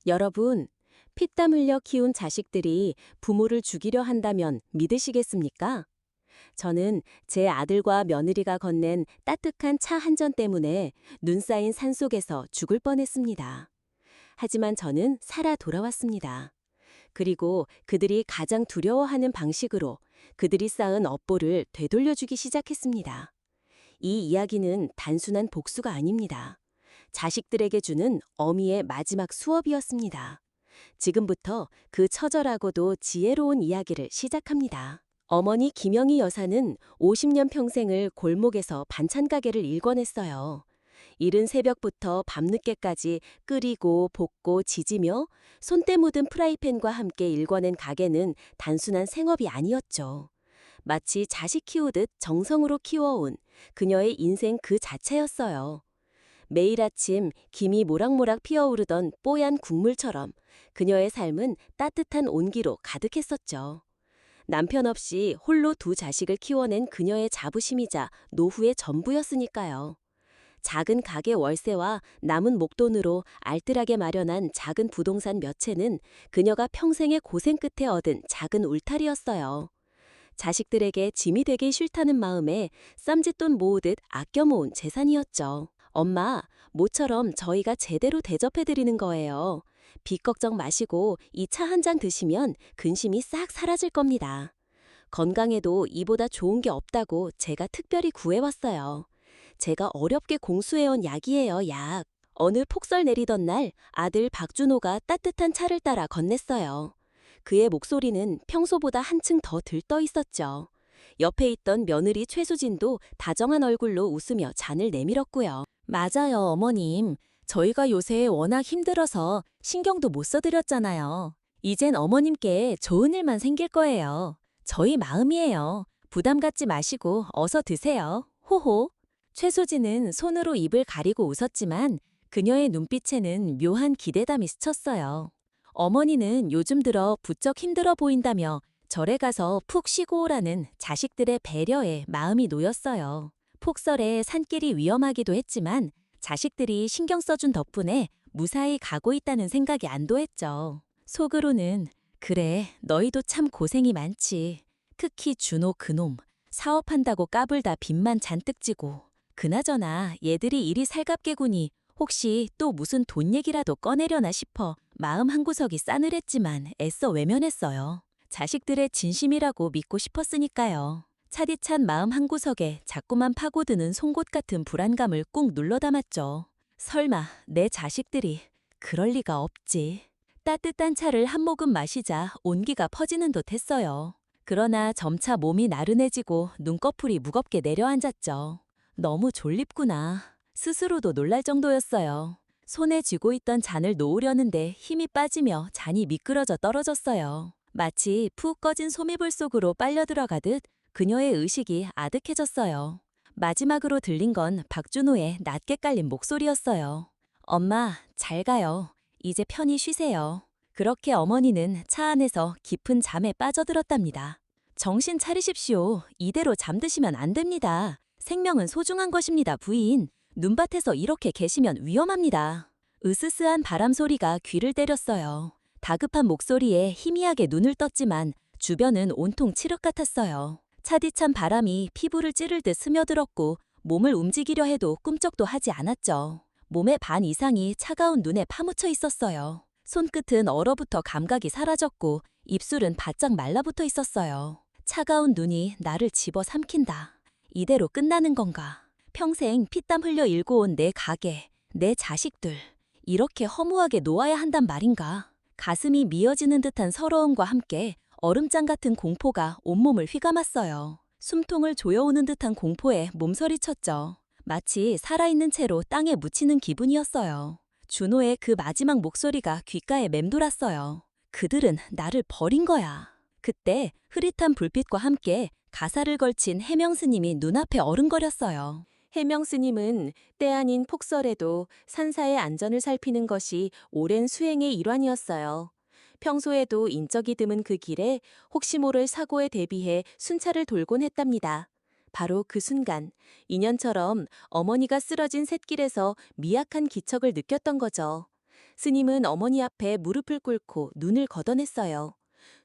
여러분, 피땀 흘려 키운 자식들이 부모를 죽이려 한다면 믿으시겠습니까? 저는 제 아들과 며느리가 건넨 따뜻한 차 한 잔 때문에 눈 쌓인 산속에서 죽을 뻔했습니다. 하지만 저는 살아 돌아왔습니다. 그리고 그들이 가장 두려워하는 방식으로 그들이 쌓은 업보를 되돌려주기 시작했습니다. 이 이야기는 단순한 복수가 아닙니다. 자식들에게 주는 어미의 마지막 수업이었습니다. 지금부터 그 처절하고도 지혜로운 이야기를 시작합니다. 어머니 김영희 여사는 50년 평생을 골목에서 반찬 가게를 일궈냈어요. 이른 새벽부터 밤늦게까지 끓이고 볶고 지지며 손때 묻은 프라이팬과 함께 일궈낸 가게는 단순한 생업이 아니었죠. 마치 자식 키우듯 정성으로 키워온 그녀의 인생 그 자체였어요. 매일 아침 김이 모락모락 피어오르던 뽀얀 국물처럼 그녀의 삶은 따뜻한 온기로 가득했었죠. 남편 없이 홀로 두 자식을 키워낸 그녀의 자부심이자 노후의 전부였으니까요. 작은 가게 월세와 남은 목돈으로 알뜰하게 마련한 작은 부동산 몇 채는 그녀가 평생의 고생 끝에 얻은 작은 울타리였어요. 자식들에게 짐이 되기 싫다는 마음에 쌈짓돈 모으듯 아껴 모은 재산이었죠. 엄마, 모처럼 저희가 제대로 대접해드리는 거예요. 빚 걱정 마시고 이 차 한 잔 드시면 근심이 싹 사라질 겁니다. 건강에도 이보다 좋은 게 없다고 제가 특별히 구해왔어요. 제가 어렵게 공수해온 약이에요, 약. 어느 폭설 내리던 날 아들 박준호가 따뜻한 차를 따라 건넸어요. 그의 목소리는 평소보다 한층 더 들떠 있었죠. 옆에 있던 며느리 최수진도 다정한 얼굴로 웃으며 잔을 내밀었고요. 맞아요, 어머님. 저희가 요새 워낙 힘들어서 신경도 못 써드렸잖아요. 이젠 어머님께 좋은 일만 생길 거예요. 저희 마음이에요. 부담 갖지 마시고 어서 드세요. 호호. 최수진은 손으로 입을 가리고 웃었지만 그녀의 눈빛에는 묘한 기대감이 스쳤어요. 어머니는 요즘 들어 부쩍 힘들어 보인다며 절에 가서 푹 쉬고 오라는 자식들의 배려에 마음이 놓였어요. 폭설에 산길이 위험하기도 했지만 자식들이 신경 써준 덕분에 무사히 가고 있다는 생각이 안도했죠. 속으로는 그래, 너희도 참 고생이 많지. 특히 준호 그놈, 사업한다고 까불다 빚만 잔뜩 지고. 그나저나 얘들이 이리 살갑게 구니 혹시 또 무슨 돈 얘기라도 꺼내려나 싶어 마음 한구석이 싸늘했지만 애써 외면했어요. 자식들의 진심이라고 믿고 싶었으니까요. 차디찬 마음 한구석에 자꾸만 파고드는 송곳 같은 불안감을 꾹 눌러 담았죠. 설마 내 자식들이 그럴 리가 없지. 따뜻한 차를 한 모금 마시자 온기가 퍼지는 듯 했어요. 그러나 점차 몸이 나른해지고 눈꺼풀이 무겁게 내려앉았죠. 너무 졸립구나. 스스로도 놀랄 정도였어요. 손에 쥐고 있던 잔을 놓으려는데 힘이 빠지며 잔이 미끄러져 떨어졌어요. 마치 푹 꺼진 소미불 속으로 빨려 들어가듯 그녀의 의식이 아득해졌어요. 마지막으로 들린 건 박준호의 낮게 깔린 목소리였어요. 엄마, 잘 가요. 이제 편히 쉬세요. 그렇게 어머니는 차 안에서 깊은 잠에 빠져들었답니다. 정신 차리십시오. 이대로 잠드시면 안 됩니다. 생명은 소중한 것입니다, 부인. 눈밭에서 이렇게 계시면 위험합니다. 으스스한 바람 소리가 귀를 때렸어요. 다급한 목소리에 희미하게 눈을 떴지만 주변은 온통 칠흑 같았어요. 차디찬 바람이 피부를 찌를 듯 스며들었고 몸을 움직이려 해도 꿈쩍도 하지 않았죠. 몸의 반 이상이 차가운 눈에 파묻혀 있었어요. 손끝은 얼어붙어 감각이 사라졌고 입술은 바짝 말라붙어 있었어요. 차가운 눈이 나를 집어삼킨다. 이대로 끝나는 건가? 평생 피땀 흘려 일궈온 내 가게, 내 자식들, 이렇게 허무하게 놓아야 한단 말인가? 가슴이 미어지는 듯한 서러움과 함께 얼음장 같은 공포가 온몸을 휘감았어요. 숨통을 조여오는 듯한 공포에 몸서리쳤죠. 마치 살아있는 채로 땅에 묻히는 기분이었어요. 준호의 그 마지막 목소리가 귓가에 맴돌았어요. 그들은 나를 버린 거야. 그때 흐릿한 불빛과 함께 가사를 걸친 해명 스님이 눈앞에 어른거렸어요. 해명 스님은 때 아닌 폭설에도 산사의 안전을 살피는 것이 오랜 수행의 일환이었어요. 평소에도 인적이 드문 그 길에 혹시 모를 사고에 대비해 순찰을 돌곤 했답니다. 바로 그 순간, 인연처럼 어머니가 쓰러진 샛길에서 미약한 기척을 느꼈던 거죠. 스님은 어머니 앞에 무릎을 꿇고 눈을 걷어냈어요.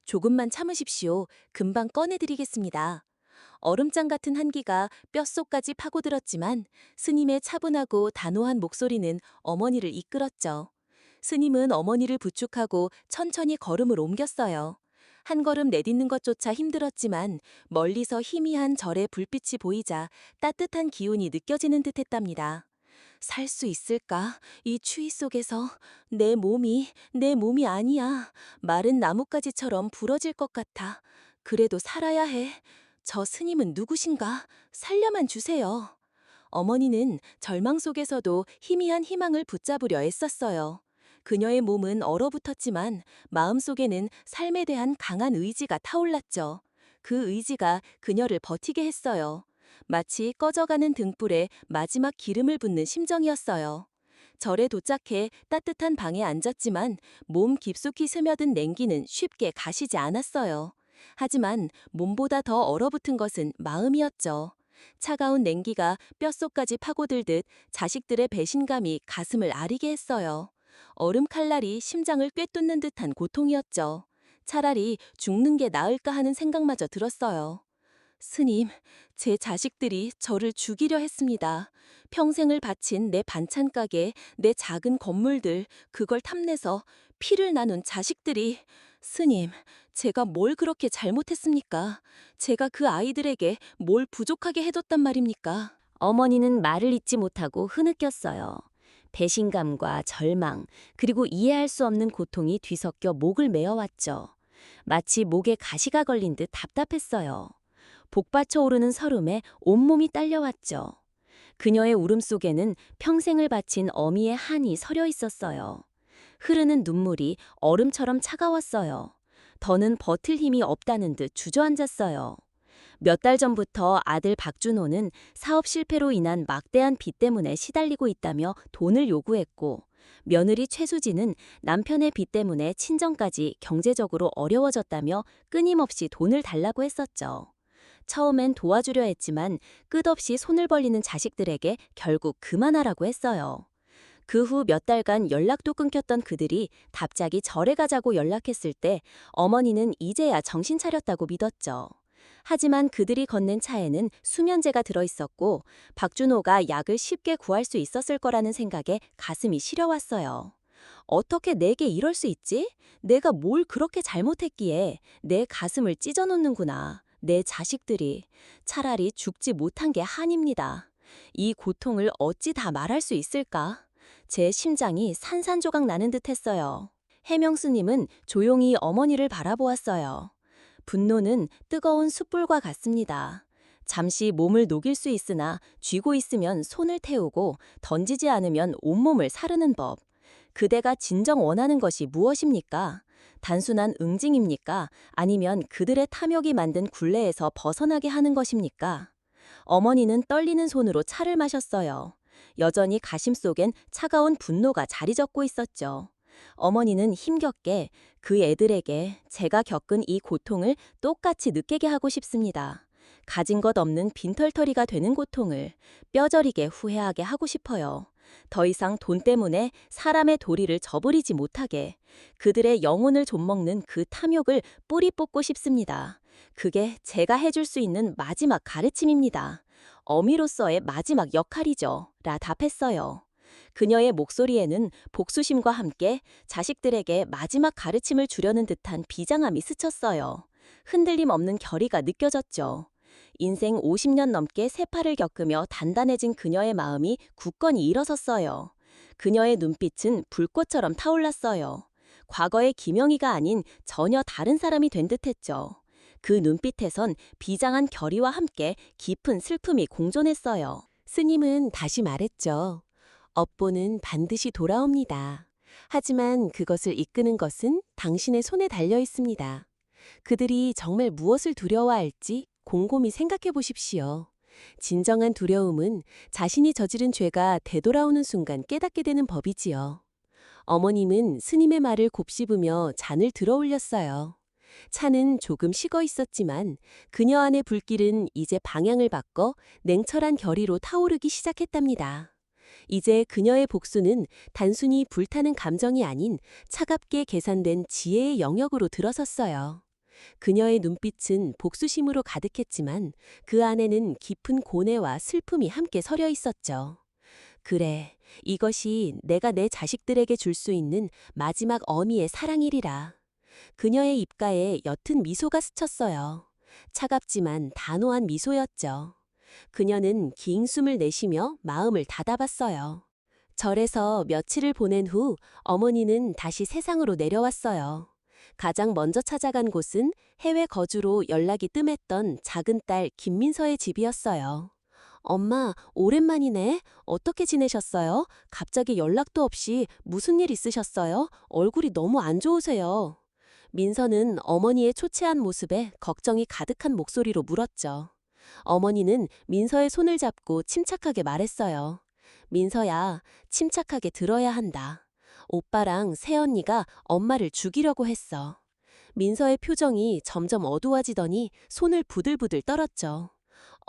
조금만 참으십시오. 금방 꺼내드리겠습니다. 얼음장 같은 한기가 뼛속까지 파고들었지만 스님의 차분하고 단호한 목소리는 어머니를 이끌었죠. 스님은 어머니를 부축하고 천천히 걸음을 옮겼어요. 한 걸음 내딛는 것조차 힘들었지만 멀리서 희미한 절의 불빛이 보이자 따뜻한 기운이 느껴지는 듯했답니다. 살 수 있을까? 이 추위 속에서 내 몸이 아니야. 마른 나뭇가지처럼 부러질 것 같아. 그래도 살아야 해. 저 스님은 누구신가? 살려만 주세요. 어머니는 절망 속에서도 희미한 희망을 붙잡으려 애썼어요. 그녀의 몸은 얼어붙었지만 마음속에는 삶에 대한 강한 의지가 타올랐죠. 그 의지가 그녀를 버티게 했어요. 마치 꺼져가는 등불에 마지막 기름을 붓는 심정이었어요. 절에 도착해 따뜻한 방에 앉았지만 몸 깊숙이 스며든 냉기는 쉽게 가시지 않았어요. 하지만 몸보다 더 얼어붙은 것은 마음이었죠. 차가운 냉기가 뼛속까지 파고들듯 자식들의 배신감이 가슴을 아리게 했어요. 얼음 칼날이 심장을 꿰뚫는 듯한 고통이었죠. 차라리 죽는 게 나을까 하는 생각마저 들었어요. 스님, 제 자식들이 저를 죽이려 했습니다. 평생을 바친 내 반찬가게, 내 작은 건물들, 그걸 탐내서 피를 나눈 자식들이. 스님, 제가 뭘 그렇게 잘못했습니까? 제가 그 아이들에게 뭘 부족하게 해뒀단 말입니까? 어머니는 말을 잇지 못하고 흐느꼈어요. 배신감과 절망, 그리고 이해할 수 없는 고통이 뒤섞여 목을 메어왔죠. 마치 목에 가시가 걸린 듯 답답했어요. 복받쳐 오르는 설움에 온몸이 딸려왔죠. 그녀의 울음 속에는 평생을 바친 어미의 한이 서려 있었어요. 흐르는 눈물이 얼음처럼 차가웠어요. 더는 버틸 힘이 없다는 듯 주저앉았어요. 몇 달 전부터 아들 박준호는 사업 실패로 인한 막대한 빚 때문에 시달리고 있다며 돈을 요구했고, 며느리 최수진은 남편의 빚 때문에 친정까지 경제적으로 어려워졌다며 끊임없이 돈을 달라고 했었죠. 처음엔 도와주려 했지만 끝없이 손을 벌리는 자식들에게 결국 그만하라고 했어요. 그 후 몇 달간 연락도 끊겼던 그들이 갑자기 절에 가자고 연락했을 때 어머니는 이제야 정신 차렸다고 믿었죠. 하지만 그들이 건넨 차에는 수면제가 들어있었고 박준호가 약을 쉽게 구할 수 있었을 거라는 생각에 가슴이 시려왔어요. 어떻게 내게 이럴 수 있지? 내가 뭘 그렇게 잘못했기에 내 가슴을 찢어놓는구나. 내 자식들이. 차라리 죽지 못한 게 한입니다. 이 고통을 어찌 다 말할 수 있을까? 제 심장이 산산조각 나는 듯 했어요. 해명스님은 조용히 어머니를 바라보았어요. 분노는 뜨거운 숯불과 같습니다. 잠시 몸을 녹일 수 있으나 쥐고 있으면 손을 태우고 던지지 않으면 온몸을 사르는 법. 그대가 진정 원하는 것이 무엇입니까? 단순한 응징입니까? 아니면 그들의 탐욕이 만든 굴레에서 벗어나게 하는 것입니까? 어머니는 떨리는 손으로 차를 마셨어요. 여전히 가심 속엔 차가운 분노가 자리 잡고 있었죠. 어머니는 힘겹게 그 애들에게 제가 겪은 이 고통을 똑같이 느끼게 하고 싶습니다. 가진 것 없는 빈털터리가 되는 고통을 뼈저리게 후회하게 하고 싶어요. 더 이상 돈 때문에 사람의 도리를 저버리지 못하게 그들의 영혼을 좀먹는 그 탐욕을 뿌리 뽑고 싶습니다. 그게 제가 해줄 수 있는 마지막 가르침입니다. 어미로서의 마지막 역할이죠. 라 답했어요. 그녀의 목소리에는 복수심과 함께 자식들에게 마지막 가르침을 주려는 듯한 비장함이 스쳤어요. 흔들림 없는 결의가 느껴졌죠. 인생 50년 넘게 세파를 겪으며 단단해진 그녀의 마음이 굳건히 일어섰어요. 그녀의 눈빛은 불꽃처럼 타올랐어요. 과거의 김영희가 아닌 전혀 다른 사람이 된 듯했죠. 그 눈빛에선 비장한 결의와 함께 깊은 슬픔이 공존했어요. 스님은 다시 말했죠. 업보는 반드시 돌아옵니다. 하지만 그것을 이끄는 것은 당신의 손에 달려 있습니다. 그들이 정말 무엇을 두려워할지 곰곰이 생각해 보십시오. 진정한 두려움은 자신이 저지른 죄가 되돌아오는 순간 깨닫게 되는 법이지요. 어머님은 스님의 말을 곱씹으며 잔을 들어 올렸어요. 차는 조금 식어 있었지만 그녀 안의 불길은 이제 방향을 바꿔 냉철한 결의로 타오르기 시작했답니다. 이제 그녀의 복수는 단순히 불타는 감정이 아닌 차갑게 계산된 지혜의 영역으로 들어섰어요. 그녀의 눈빛은 복수심으로 가득했지만 그 안에는 깊은 고뇌와 슬픔이 함께 서려 있었죠. 그래, 이것이 내가 내 자식들에게 줄 수 있는 마지막 어미의 사랑이리라. 그녀의 입가에 옅은 미소가 스쳤어요. 차갑지만 단호한 미소였죠. 그녀는 긴 숨을 내쉬며 마음을 닫아봤어요. 절에서 며칠을 보낸 후 어머니는 다시 세상으로 내려왔어요. 가장 먼저 찾아간 곳은 해외 거주로 연락이 뜸했던 작은 딸 김민서의 집이었어요. 엄마, 오랜만이네. 어떻게 지내셨어요? 갑자기 연락도 없이 무슨 일 있으셨어요? 얼굴이 너무 안 좋으세요. 민서는 어머니의 초췌한 모습에 걱정이 가득한 목소리로 물었죠. 어머니는 민서의 손을 잡고 침착하게 말했어요. 민서야, 침착하게 들어야 한다. 오빠랑 새언니가 엄마를 죽이려고 했어. 민서의 표정이 점점 어두워지더니 손을 부들부들 떨었죠.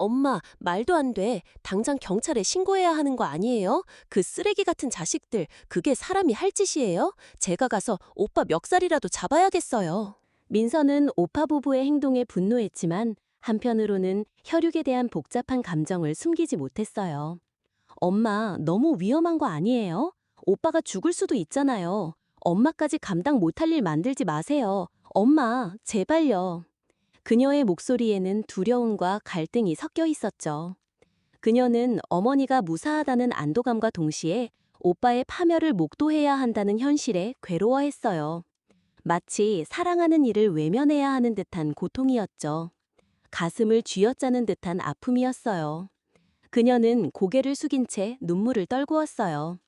엄마, 말도 안 돼. 당장 경찰에 신고해야 하는 거 아니에요? 그 쓰레기 같은 자식들, 그게 사람이 할 짓이에요? 제가 가서 오빠 멱살이라도 잡아야겠어요. 민서는 오빠 부부의 행동에 분노했지만 한편으로는 혈육에 대한 복잡한 감정을 숨기지 못했어요. 엄마, 너무 위험한 거 아니에요? 오빠가 죽을 수도 있잖아요. 엄마까지 감당 못할 일 만들지 마세요. 엄마, 제발요. 그녀의 목소리에는 두려움과 갈등이 섞여 있었죠. 그녀는 어머니가 무사하다는 안도감과 동시에 오빠의 파멸을 목도해야 한다는 현실에 괴로워했어요. 마치 사랑하는 이를 외면해야 하는 듯한 고통이었죠. 가슴을 쥐어짜는 듯한 아픔이었어요. 그녀는 고개를 숙인 채 눈물을 떨구었어요.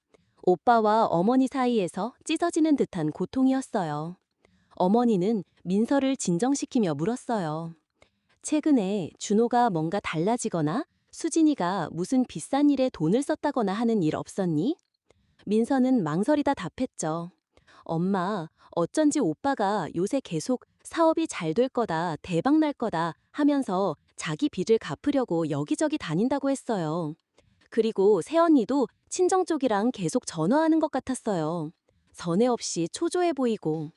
오빠와 어머니 사이에서 찢어지는 듯한 고통이었어요. 어머니는 민서를 진정시키며 물었어요. 최근에 준호가 뭔가 달라지거나 수진이가 무슨 비싼 일에 돈을 썼다거나 하는 일 없었니? 민서는 망설이다 답했죠. 엄마, 어쩐지 오빠가 요새 계속 사업이 잘 될 거다, 대박 날 거다 하면서 자기 빚을 갚으려고 여기저기 다닌다고 했어요. 그리고 새언니도 친정 쪽이랑 계속 전화하는 것 같았어요. 전에 없이 초조해 보이고.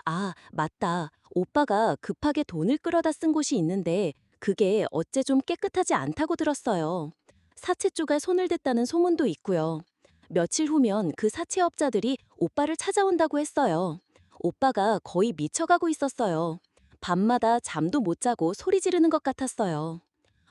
아, 맞다. 오빠가 급하게 돈을 끌어다 쓴 곳이 있는데 그게 어째 좀 깨끗하지 않다고 들었어요. 사채 쪽에 손을 댔다는 소문도 있고요. 며칠 후면 그 사채업자들이 오빠를 찾아온다고 했어요. 오빠가 거의 미쳐가고 있었어요. 밤마다 잠도 못 자고 소리 지르는 것 같았어요.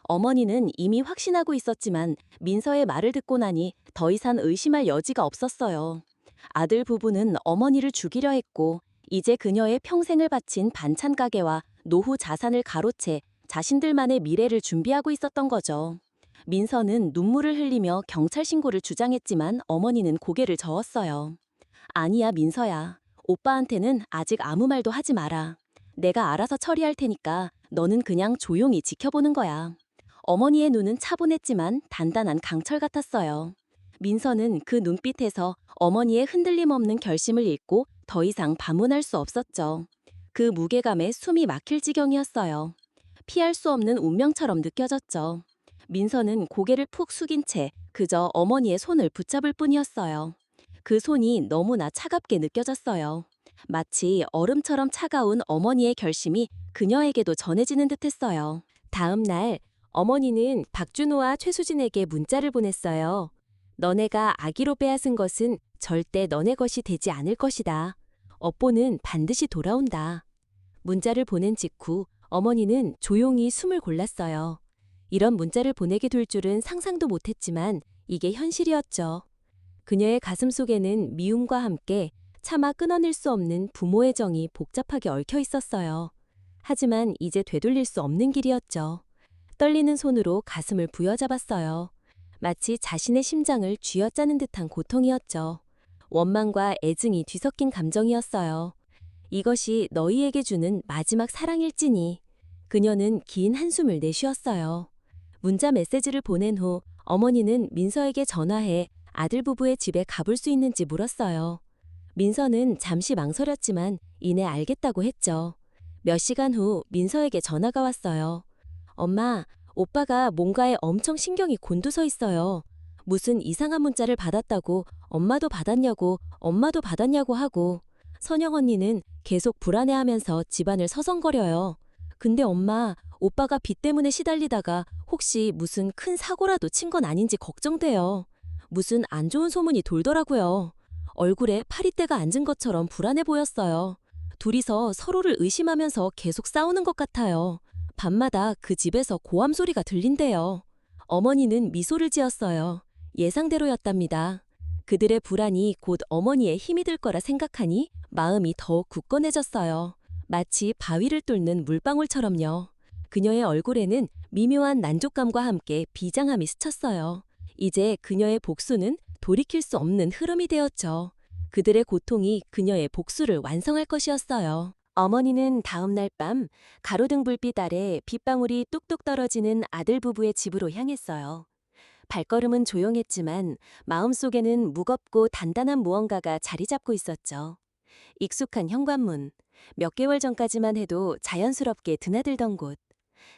어머니는 이미 확신하고 있었지만 민서의 말을 듣고 나니 더 이상 의심할 여지가 없었어요. 아들 부부는 어머니를 죽이려 했고 이제 그녀의 평생을 바친 반찬 가게와 노후 자산을 가로채 자신들만의 미래를 준비하고 있었던 거죠. 민서는 눈물을 흘리며 경찰 신고를 주장했지만 어머니는 고개를 저었어요. 아니야, 민서야. 오빠한테는 아직 아무 말도 하지 마라. 내가 알아서 처리할 테니까 너는 그냥 조용히 지켜보는 거야. 어머니의 눈은 차분했지만 단단한 강철 같았어요. 민서는 그 눈빛에서 어머니의 흔들림 없는 결심을 읽고 더 이상 반문할 수 없었죠. 그 무게감에 숨이 막힐 지경이었어요. 피할 수 없는 운명처럼 느껴졌죠. 민서는 고개를 푹 숙인 채 그저 어머니의 손을 붙잡을 뿐이었어요. 그 손이 너무나 차갑게 느껴졌어요. 마치 얼음처럼 차가운 어머니의 결심이 그녀에게도 전해지는 듯했어요. 다음 날 어머니는 박준호와 최수진에게 문자를 보냈어요. 너네가 아기로 빼앗은 것은 절대 너네 것이 되지 않을 것이다. 업보는 반드시 돌아온다. 문자를 보낸 직후 어머니는 조용히 숨을 골랐어요. 이런 문자를 보내게 될 줄은 상상도 못했지만 이게 현실이었죠. 그녀의 가슴 속에는 미움과 함께 차마 끊어낼 수 없는 부모의 정이 복잡하게 얽혀 있었어요. 하지만 이제 되돌릴 수 없는 길이었죠. 떨리는 손으로 가슴을 부여잡았어요. 마치 자신의 심장을 쥐어짜는 듯한 고통이었죠. 원망과 애증이 뒤섞인 감정이었어요. 이것이 너희에게 주는 마지막 사랑일지니. 그녀는 긴 한숨을 내쉬었어요. 문자 메시지를 보낸 후 어머니는 민서에게 전화해 아들 부부의 집에 가볼 수 있는지 물었어요. 민서는 잠시 망설였지만 이내 알겠다고 했죠. 몇 시간 후 민서에게 전화가 왔어요. 엄마, 오빠가 뭔가에 엄청 신경이 곤두서 있어요. 무슨 이상한 문자를 받았다고 엄마도 받았냐고 엄마도 받았냐고 하고 선영 언니는 계속 불안해하면서 집안을 서성거려요. 근데 엄마, 오빠가 빚 때문에 시달리다가 혹시 무슨 큰 사고라도 친 건 아닌지 걱정돼요. 무슨 안 좋은 소문이 돌더라고요. 얼굴에 파리떼가 앉은 것처럼 불안해 보였어요. 둘이서 서로를 의심하면서 계속 싸우는 것 같아요. 밤마다 그 집에서 고함 소리가 들린대요. 어머니는 미소를 지었어요. 예상대로였답니다. 그들의 불안이 곧 어머니의 힘이 될 거라 생각하니 마음이 더욱 굳건해졌어요. 마치 바위를 뚫는 물방울처럼요. 그녀의 얼굴에는 미묘한 난족감과 함께 비장함이 스쳤어요. 이제 그녀의 복수는 돌이킬 수 없는 흐름이 되었죠. 그들의 고통이 그녀의 복수를 완성할 것이었어요. 어머니는 다음 날 밤 가로등 불빛 아래 빗방울이 뚝뚝 떨어지는 아들 부부의 집으로 향했어요. 발걸음은 조용했지만 마음속에는 무겁고 단단한 무언가가 자리 잡고 있었죠. 익숙한 현관문, 몇 개월 전까지만 해도 자연스럽게 드나들던 곳.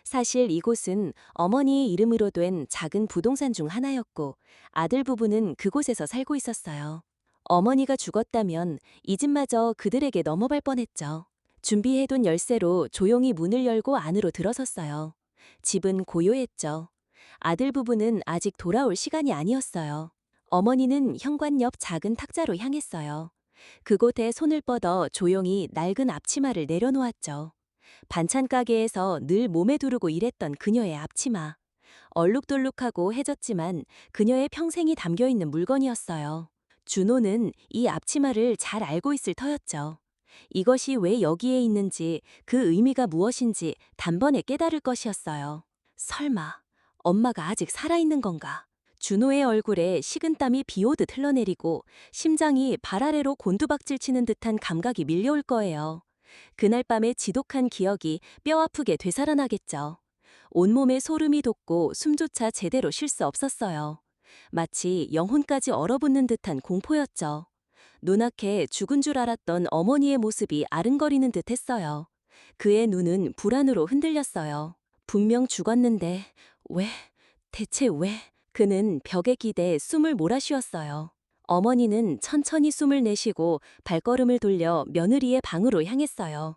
사실 이곳은 어머니의 이름으로 된 작은 부동산 중 하나였고 아들 부부는 그곳에서 살고 있었어요. 어머니가 죽었다면 이 집마저 그들에게 넘어갈 뻔했죠. 준비해둔 열쇠로 조용히 문을 열고 안으로 들어섰어요. 집은 고요했죠. 아들 부부는 아직 돌아올 시간이 아니었어요. 어머니는 현관 옆 작은 탁자로 향했어요. 그곳에 손을 뻗어 조용히 낡은 앞치마를 내려놓았죠. 반찬 가게에서 늘 몸에 두르고 일했던 그녀의 앞치마. 얼룩덜룩하고 해졌지만 그녀의 평생이 담겨있는 물건이었어요. 준호는 이 앞치마를 잘 알고 있을 터였죠. 이것이 왜 여기에 있는지, 그 의미가 무엇인지 단번에 깨달을 것이었어요. 설마 엄마가 아직 살아있는 건가? 준호의 얼굴에 식은땀이 비오듯 흘러내리고 심장이 발 아래로 곤두박질 치는 듯한 감각이 밀려올 거예요. 그날 밤의 지독한 기억이 뼈아프게 되살아나겠죠. 온몸에 소름이 돋고 숨조차 제대로 쉴 수 없었어요. 마치 영혼까지 얼어붙는 듯한 공포였죠. 눈앞에 죽은 줄 알았던 어머니의 모습이 아른거리는 듯 했어요. 그의 눈은 불안으로 흔들렸어요. 분명 죽었는데 왜? 대체 왜? 그는 벽에 기대 숨을 몰아쉬었어요. 어머니는 천천히 숨을 내쉬고 발걸음을 돌려 며느리의 방으로 향했어요.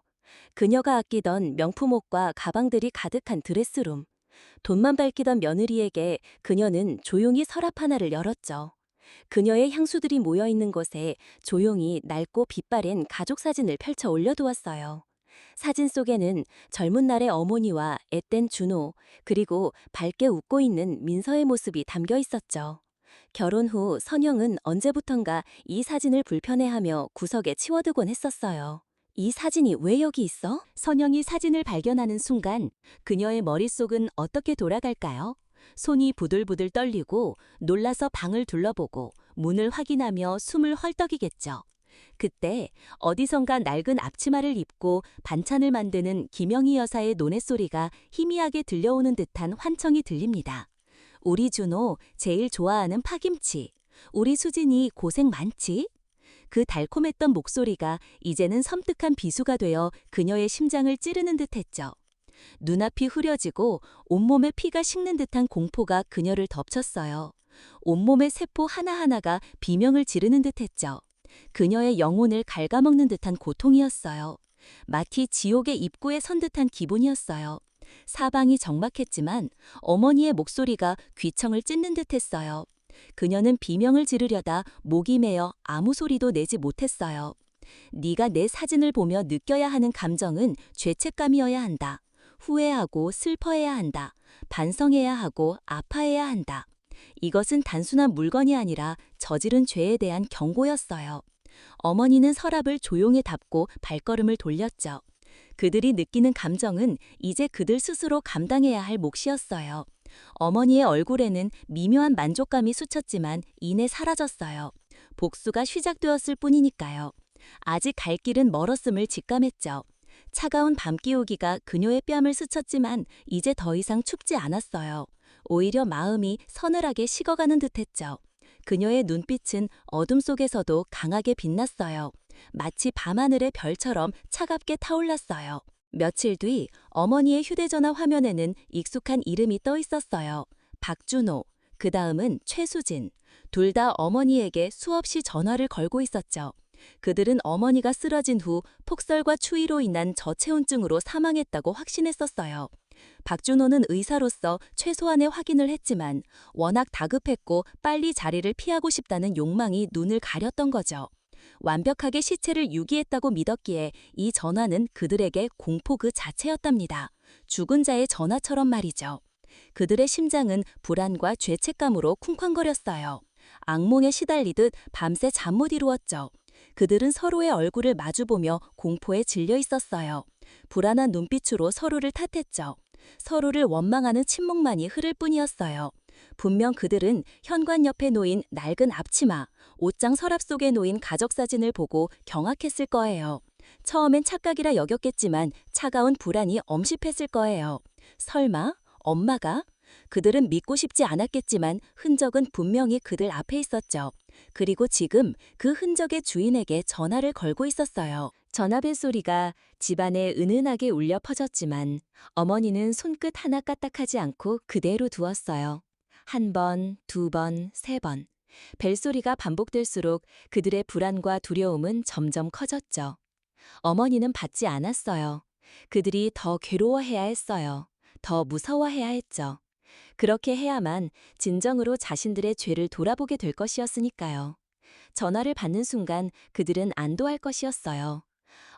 그녀가 아끼던 명품 옷과 가방들이 가득한 드레스룸. 돈만 밝히던 며느리에게 그녀는 조용히 서랍 하나를 열었죠. 그녀의 향수들이 모여있는 곳에 조용히 낡고 빛바랜 가족 사진을 펼쳐 올려두었어요. 사진 속에는 젊은 날의 어머니와 앳된 준호, 그리고 밝게 웃고 있는 민서의 모습이 담겨 있었죠. 결혼 후 선영은 언제부턴가 이 사진을 불편해하며 구석에 치워두곤 했었어요. 이 사진이 왜 여기 있어? 선영이 사진을 발견하는 순간 그녀의 머릿속은 어떻게 돌아갈까요? 손이 부들부들 떨리고 놀라서 방을 둘러보고 문을 확인하며 숨을 헐떡이겠죠. 그때 어디선가 낡은 앞치마를 입고 반찬을 만드는 김영희 여사의 노랫소리가 희미하게 들려오는 듯한 환청이 들립니다. 우리 준호 제일 좋아하는 파김치. 우리 수진이 고생 많지? 그 달콤했던 목소리가 이제는 섬뜩한 비수가 되어 그녀의 심장을 찌르는 듯했죠. 눈앞이 흐려지고 온몸에 피가 식는 듯한 공포가 그녀를 덮쳤어요. 온몸의 세포 하나하나가 비명을 지르는 듯했죠. 그녀의 영혼을 갉아먹는 듯한 고통이었어요. 마치 지옥의 입구에 선 듯한 기분이었어요. 사방이 적막했지만 어머니의 목소리가 귀청을 찢는 듯했어요. 그녀는 비명을 지르려다 목이 메어 아무 소리도 내지 못했어요. 네가 내 사진을 보며 느껴야 하는 감정은 죄책감이어야 한다. 후회하고 슬퍼해야 한다. 반성해야 하고 아파해야 한다. 이것은 단순한 물건이 아니라 저지른 죄에 대한 경고였어요. 어머니는 서랍을 조용히 닫고 발걸음을 돌렸죠. 그들이 느끼는 감정은 이제 그들 스스로 감당해야 할 몫이었어요. 어머니의 얼굴에는 미묘한 만족감이 스쳤지만 이내 사라졌어요. 복수가 시작되었을 뿐이니까요. 아직 갈 길은 멀었음을 직감했죠. 차가운 밤기오기가 그녀의 뺨을 스쳤지만 이제 더 이상 춥지 않았어요. 오히려 마음이 서늘하게 식어가는 듯했죠. 그녀의 눈빛은 어둠 속에서도 강하게 빛났어요. 마치 밤하늘의 별처럼 차갑게 타올랐어요. 며칠 뒤 어머니의 휴대전화 화면에는 익숙한 이름이 떠 있었어요. 박준호. 그 다음은 최수진. 둘 다 어머니에게 수없이 전화를 걸고 있었죠. 그들은 어머니가 쓰러진 후 폭설과 추위로 인한 저체온증으로 사망했다고 확신했었어요. 박준호는 의사로서 최소한의 확인을 했지만 워낙 다급했고 빨리 자리를 피하고 싶다는 욕망이 눈을 가렸던 거죠. 완벽하게 시체를 유기했다고 믿었기에 이 전화는 그들에게 공포 그 자체였답니다. 죽은 자의 전화처럼 말이죠. 그들의 심장은 불안과 죄책감으로 쿵쾅거렸어요. 악몽에 시달리듯 밤새 잠 못 이루었죠. 그들은 서로의 얼굴을 마주보며 공포에 질려 있었어요. 불안한 눈빛으로 서로를 탓했죠. 서로를 원망하는 침묵만이 흐를 뿐이었어요. 분명 그들은 현관 옆에 놓인 낡은 앞치마, 옷장 서랍 속에 놓인 가족사진을 보고 경악했을 거예요. 처음엔 착각이라 여겼겠지만 차가운 불안이 엄습했을 거예요. 설마 엄마가? 그들은 믿고 싶지 않았겠지만 흔적은 분명히 그들 앞에 있었죠. 그리고 지금 그 흔적의 주인에게 전화를 걸고 있었어요. 전화벨 소리가 집안에 은은하게 울려 퍼졌지만 어머니는 손끝 하나 까딱하지 않고 그대로 두었어요. 한 번, 두 번, 세 번. 벨소리가 반복될수록 그들의 불안과 두려움은 점점 커졌죠. 어머니는 받지 않았어요. 그들이 더 괴로워해야 했어요. 더 무서워해야 했죠. 그렇게 해야만 진정으로 자신들의 죄를 돌아보게 될 것이었으니까요. 전화를 받는 순간 그들은 안도할 것이었어요.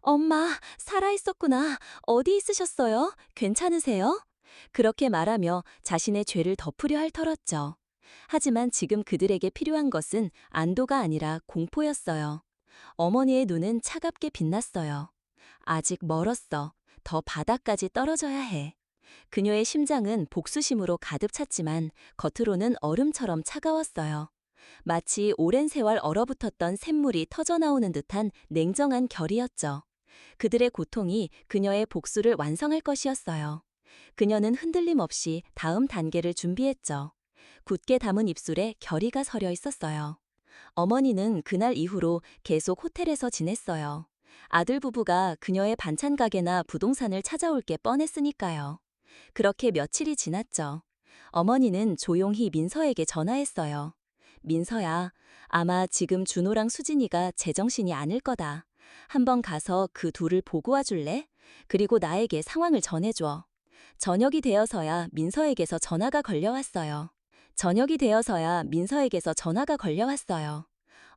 엄마, 살아있었구나. 어디 있으셨어요? 괜찮으세요? 그렇게 말하며 자신의 죄를 덮으려 할 터였죠. 하지만 지금 그들에게 필요한 것은 안도가 아니라 공포였어요. 어머니의 눈은 차갑게 빛났어요. 아직 멀었어. 더 바닥까지 떨어져야 해. 그녀의 심장은 복수심으로 가득 찼지만 겉으로는 얼음처럼 차가웠어요. 마치 오랜 세월 얼어붙었던 샘물이 터져나오는 듯한 냉정한 결이었죠. 그들의 고통이 그녀의 복수를 완성할 것이었어요. 그녀는 흔들림 없이 다음 단계를 준비했죠. 굳게 담은 입술에 결의가 서려 있었어요. 어머니는 그날 이후로 계속 호텔에서 지냈어요. 아들 부부가 그녀의 반찬 가게나 부동산을 찾아올 게 뻔했으니까요. 그렇게 며칠이 지났죠. 어머니는 조용히 민서에게 전화했어요. 민서야, 아마 지금 준호랑 수진이가 제정신이 아닐 거다. 한번 가서 그 둘을 보고 와줄래? 그리고 나에게 상황을 전해줘. 저녁이 되어서야 민서에게서 전화가 걸려왔어요. 저녁이 되어서야 민서에게서 전화가 걸려왔어요.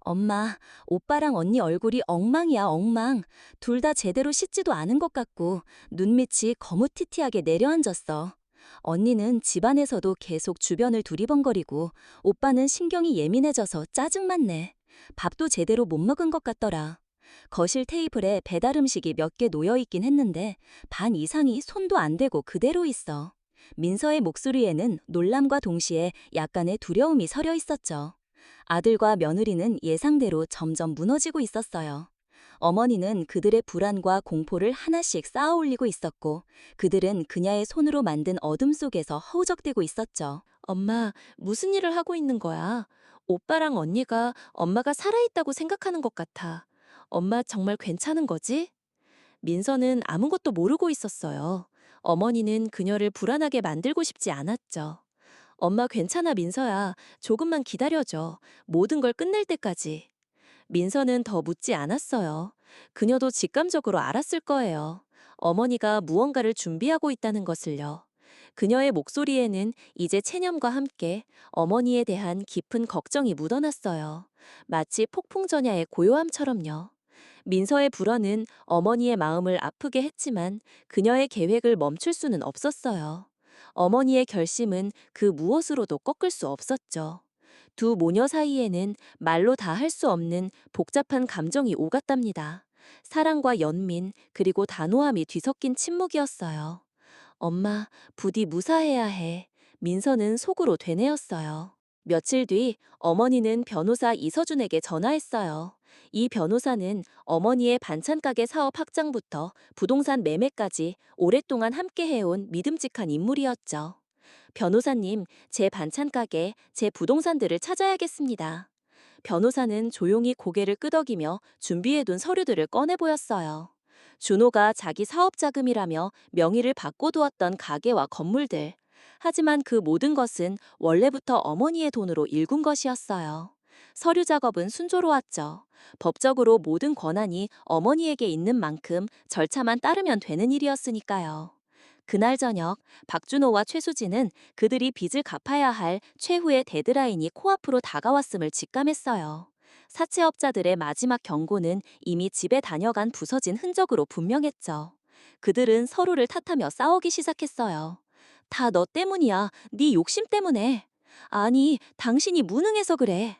엄마, 오빠랑 언니 얼굴이 엉망이야, 엉망. 둘 다 제대로 씻지도 않은 것 같고 눈밑이 거무튀튀하게 내려앉았어. 언니는 집안에서도 계속 주변을 두리번거리고 오빠는 신경이 예민해져서 짜증만 내. 밥도 제대로 못 먹은 것 같더라. 거실 테이블에 배달 음식이 몇 개 놓여 있긴 했는데 반 이상이 손도 안 대고 그대로 있어. 민서의 목소리에는 놀람과 동시에 약간의 두려움이 서려 있었죠. 아들과 며느리는 예상대로 점점 무너지고 있었어요. 어머니는 그들의 불안과 공포를 하나씩 쌓아 올리고 있었고 그들은 그녀의 손으로 만든 어둠 속에서 허우적대고 있었죠. 엄마, 무슨 일을 하고 있는 거야? 오빠랑 언니가 엄마가 살아있다고 생각하는 것 같아. 엄마 정말 괜찮은 거지? 민서는 아무것도 모르고 있었어요. 어머니는 그녀를 불안하게 만들고 싶지 않았죠. 엄마 괜찮아, 민서야. 조금만 기다려줘. 모든 걸 끝낼 때까지. 민서는 더 묻지 않았어요. 그녀도 직감적으로 알았을 거예요. 어머니가 무언가를 준비하고 있다는 것을요. 그녀의 목소리에는 이제 체념과 함께 어머니에 대한 깊은 걱정이 묻어났어요. 마치 폭풍전야의 고요함처럼요. 민서의 불언은 어머니의 마음을 아프게 했지만 그녀의 계획을 멈출 수는 없었어요. 어머니의 결심은 그 무엇으로도 꺾을 수 없었죠. 두 모녀 사이에는 말로 다 할 수 없는 복잡한 감정이 오갔답니다. 사랑과 연민, 그리고 단호함이 뒤섞인 침묵이었어요. 엄마, 부디 무사해야 해. 민서는 속으로 되뇌었어요. 며칠 뒤 어머니는 변호사 이서준에게 전화했어요. 이 변호사는 어머니의 반찬 가게 사업 확장부터 부동산 매매까지 오랫동안 함께 해온 믿음직한 인물이었죠. 변호사님, 제 반찬 가게, 제 부동산들을 찾아야겠습니다. 변호사는 조용히 고개를 끄덕이며 준비해둔 서류들을 꺼내 보였어요. 준호가 자기 사업 자금이라며 명의를 바꿔두었던 가게와 건물들. 하지만 그 모든 것은 원래부터 어머니의 돈으로 일군 것이었어요. 서류 작업은 순조로웠죠. 법적으로 모든 권한이 어머니에게 있는 만큼 절차만 따르면 되는 일이었으니까요. 그날 저녁, 박준호와 최수진은 그들이 빚을 갚아야 할 최후의 데드라인이 코앞으로 다가왔음을 직감했어요. 사채업자들의 마지막 경고는 이미 집에 다녀간 부서진 흔적으로 분명했죠. 그들은 서로를 탓하며 싸우기 시작했어요. 다 너 때문이야. 네 욕심 때문에. 아니, 당신이 무능해서 그래.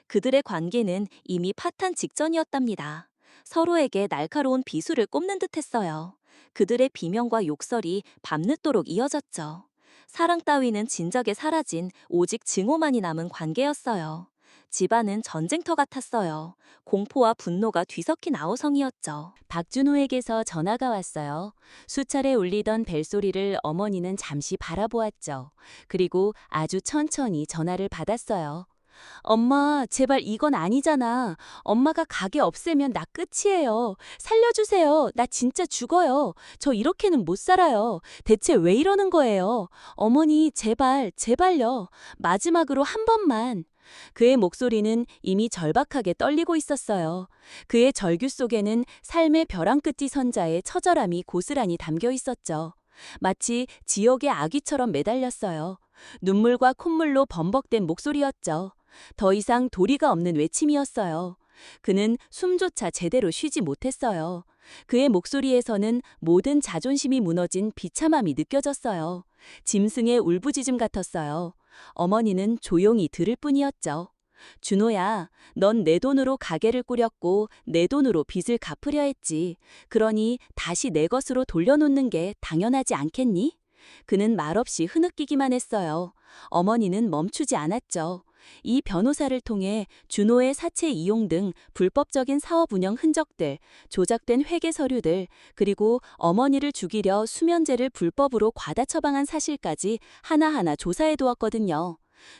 그들의 관계는 이미 파탄 직전이었답니다. 서로에게 날카로운 비수를 꼽는 듯했어요. 그들의 비명과 욕설이 밤늦도록 이어졌죠. 사랑 따위는 진작에 사라진 오직 증오만이 남은 관계였어요. 집안은 전쟁터 같았어요. 공포와 분노가 뒤섞인 아우성이었죠. 박준호에게서 전화가 왔어요. 수차례 울리던 벨소리를 어머니는 잠시 바라보았죠. 그리고 아주 천천히 전화를 받았어요. 엄마, 제발 이건 아니잖아. 엄마가 가게 없애면 나 끝이에요. 살려주세요. 나 진짜 죽어요. 저 이렇게는 못 살아요. 대체 왜 이러는 거예요? 어머니, 제발, 제발요. 마지막으로 한 번만. 그의 목소리는 이미 절박하게 떨리고 있었어요. 그의 절규 속에는 삶의 벼랑 끝이 선자의 처절함이 고스란히 담겨 있었죠. 마치 지옥의 아귀처럼 매달렸어요. 눈물과 콧물로 범벅된 목소리였죠. 더 이상 도리가 없는 외침이었어요. 그는 숨조차 제대로 쉬지 못했어요. 그의 목소리에서는 모든 자존심이 무너진 비참함이 느껴졌어요. 짐승의 울부짖음 같았어요. 어머니는 조용히 들을 뿐이었죠. 준호야, 넌 내 돈으로 가게를 꾸렸고 내 돈으로 빚을 갚으려 했지. 그러니 다시 내 것으로 돌려놓는 게 당연하지 않겠니? 그는 말없이 흐느끼기만 했어요. 어머니는 멈추지 않았죠. 이 변호사를 통해 준호의 사채 이용 등 불법적인 사업 운영 흔적들, 조작된 회계 서류들, 그리고 어머니를 죽이려 수면제를 불법으로 과다 처방한 사실까지 하나하나 조사해 두었거든요.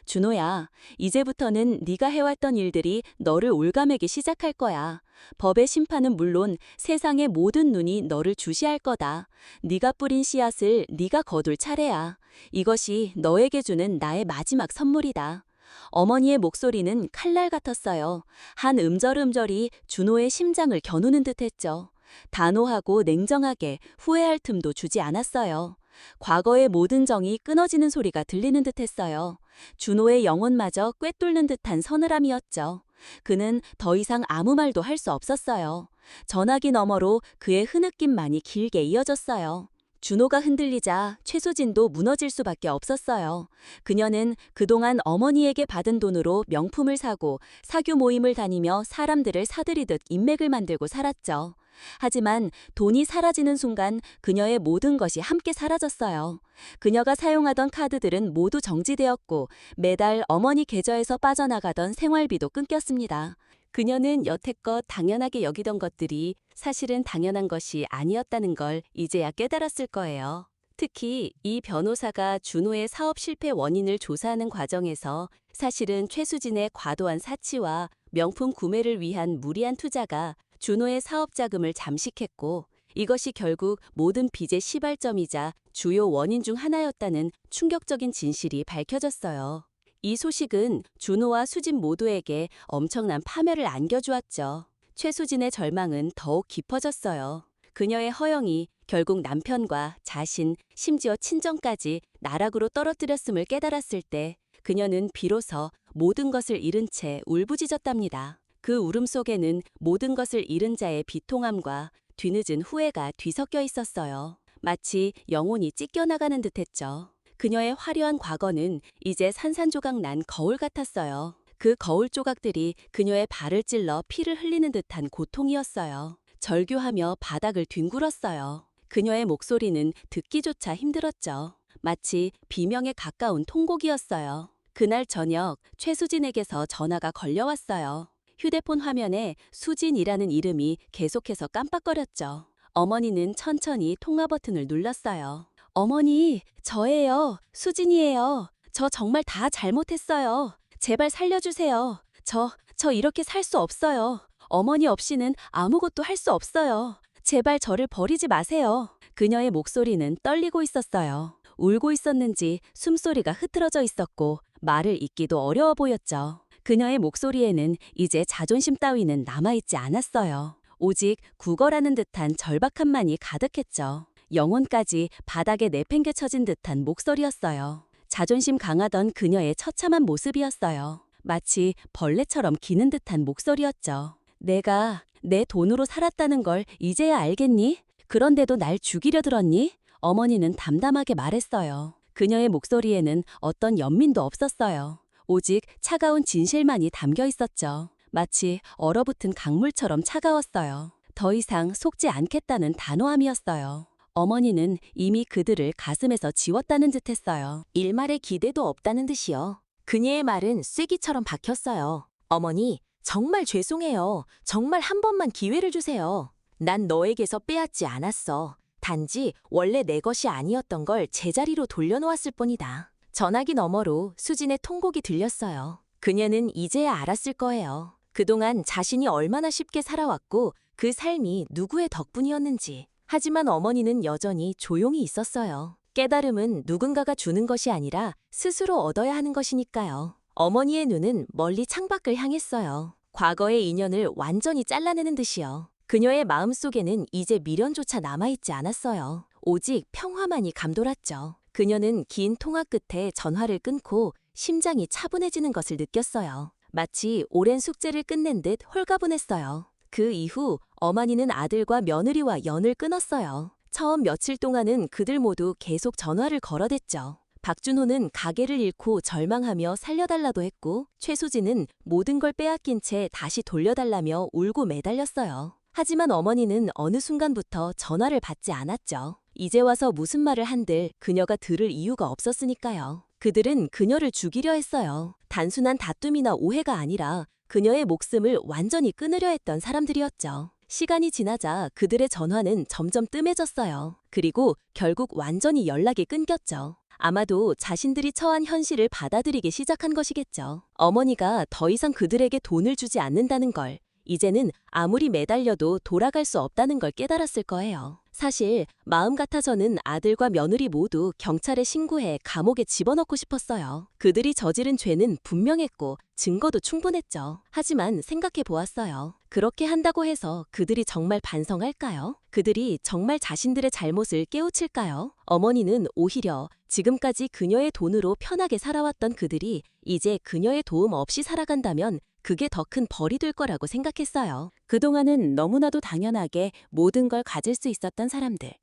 준호야, 이제부터는 네가 해왔던 일들이 너를 올가매기 시작할 거야. 법의 심판은 물론 세상의 모든 눈이 너를 주시할 거다. 네가 뿌린 씨앗을 네가 거둘 차례야. 이것이 너에게 주는 나의 마지막 선물이다. 어머니의 목소리는 칼날 같았어요. 한 음절음절이 준호의 심장을 겨누는 듯했죠. 단호하고 냉정하게 후회할 틈도 주지 않았어요. 과거의 모든 정이 끊어지는 소리가 들리는 듯했어요. 준호의 영혼마저 꿰뚫는 듯한 서늘함이었죠. 그는 더 이상 아무 말도 할 수 없었어요. 전화기 너머로 그의 흐느낌만이 길게 이어졌어요. 준호가 흔들리자 최수진도 무너질 수밖에 없었어요. 그녀는 그동안 어머니에게 받은 돈으로 명품을 사고 사교 모임을 다니며 사람들을 사들이듯 인맥을 만들고 살았죠. 하지만 돈이 사라지는 순간 그녀의 모든 것이 함께 사라졌어요. 그녀가 사용하던 카드들은 모두 정지되었고 매달 어머니 계좌에서 빠져나가던 생활비도 끊겼습니다. 그녀는 여태껏 당연하게 여기던 것들이 사실은 당연한 것이 아니었다는 걸 이제야 깨달았을 거예요. 특히 이 변호사가 준호의 사업 실패 원인을 조사하는 과정에서 사실은 최수진의 과도한 사치와 명품 구매를 위한 무리한 투자가 준호의 사업 자금을 잠식했고 이것이 결국 모든 빚의 시발점이자 주요 원인 중 하나였다는 충격적인 진실이 밝혀졌어요. 이 소식은 준호와 수진 모두에게 엄청난 파멸을 안겨주었죠. 최수진의 절망은 더욱 깊어졌어요. 그녀의 허영이 결국 남편과 자신, 심지어 친정까지 나락으로 떨어뜨렸음을 깨달았을 때 그녀는 비로소 모든 것을 잃은 채 울부짖었답니다. 그 울음 속에는 모든 것을 잃은 자의 비통함과 뒤늦은 후회가 뒤섞여 있었어요. 마치 영혼이 찢겨나가는 듯했죠. 그녀의 화려한 과거는 이제 산산조각 난 거울 같았어요. 그 거울 조각들이 그녀의 발을 찔러 피를 흘리는 듯한 고통이었어요. 절규하며 바닥을 뒹굴었어요. 그녀의 목소리는 듣기조차 힘들었죠. 마치 비명에 가까운 통곡이었어요. 그날 저녁 최수진에게서 전화가 걸려왔어요. 휴대폰 화면에 수진이라는 이름이 계속해서 깜빡거렸죠. 어머니는 천천히 통화 버튼을 눌렀어요. 어머니, 저예요. 수진이에요. 저 정말 다 잘못했어요. 제발 살려주세요. 저 이렇게 살 수 없어요. 어머니 없이는 아무것도 할 수 없어요. 제발 저를 버리지 마세요. 그녀의 목소리는 떨리고 있었어요. 울고 있었는지 숨소리가 흐트러져 있었고 말을 잇기도 어려워 보였죠. 그녀의 목소리에는 이제 자존심 따위는 남아있지 않았어요. 오직 구걸하는 듯한 절박함만이 가득했죠. 영혼까지 바닥에 내팽개쳐진 듯한 목소리였어요. 자존심 강하던 그녀의 처참한 모습이었어요. 마치 벌레처럼 기는 듯한 목소리였죠. 내가 내 돈으로 살았다는 걸 이제야 알겠니? 그런데도 날 죽이려 들었니? 어머니는 담담하게 말했어요. 그녀의 목소리에는 어떤 연민도 없었어요. 오직 차가운 진실만이 담겨 있었죠. 마치 얼어붙은 강물처럼 차가웠어요. 더 이상 속지 않겠다는 단호함이었어요. 어머니는 이미 그들을 가슴에서 지웠다는 듯 했어요. 일말의 기대도 없다는 듯이요. 그녀의 말은 쐐기처럼 박혔어요. 어머니, 정말 죄송해요. 정말 한 번만 기회를 주세요. 난 너에게서 빼앗지 않았어. 단지 원래 내 것이 아니었던 걸 제자리로 돌려놓았을 뿐이다. 전화기 너머로 수진의 통곡이 들렸어요. 그녀는 이제야 알았을 거예요. 그동안 자신이 얼마나 쉽게 살아왔고 그 삶이 누구의 덕분이었는지. 하지만 어머니는 여전히 조용히 있었어요. 깨달음은 누군가가 주는 것이 아니라 스스로 얻어야 하는 것이니까요. 어머니의 눈은 멀리 창밖을 향했어요. 과거의 인연을 완전히 잘라내는 듯이요. 그녀의 마음속에는 이제 미련조차 남아있지 않았어요. 오직 평화만이 감돌았죠. 그녀는 긴 통화 끝에 전화를 끊고 심장이 차분해지는 것을 느꼈어요. 마치 오랜 숙제를 끝낸 듯 홀가분했어요. 그 이후 어머니는 아들과 며느리와 연을 끊었어요. 처음 며칠 동안은 그들 모두 계속 전화를 걸어댔죠. 박준호는 가게를 잃고 절망하며 살려달라도 했고, 최수진은 모든 걸 빼앗긴 채 다시 돌려달라며 울고 매달렸어요. 하지만 어머니는 어느 순간부터 전화를 받지 않았죠. 이제 와서 무슨 말을 한들 그녀가 들을 이유가 없었으니까요. 그들은 그녀를 죽이려 했어요. 단순한 다툼이나 오해가 아니라 그녀의 목숨을 완전히 끊으려 했던 사람들이었죠. 시간이 지나자 그들의 전화는 점점 뜸해졌어요. 그리고 결국 완전히 연락이 끊겼죠. 아마도 자신들이 처한 현실을 받아들이기 시작한 것이겠죠. 어머니가 더 이상 그들에게 돈을 주지 않는다는 걸, 이제는 아무리 매달려도 돌아갈 수 없다는 걸 깨달았을 거예요. 사실 마음 같아서는 아들과 며느리 모두 경찰에 신고해 감옥에 집어넣고 싶었어요. 그들이 저지른 죄는 분명했고 증거도 충분했죠. 하지만 생각해 보았어요. 그렇게 한다고 해서 그들이 정말 반성할까요? 그들이 정말 자신들의 잘못을 깨우칠까요? 어머니는 오히려 지금까지 그녀의 돈으로 편하게 살아왔던 그들이 이제 그녀의 도움 없이 살아간다면 그게 더 큰 벌이 될 거라고 생각했어요. 그동안은 너무나도 당연하게 모든 걸 가질 수 있었던 사람들.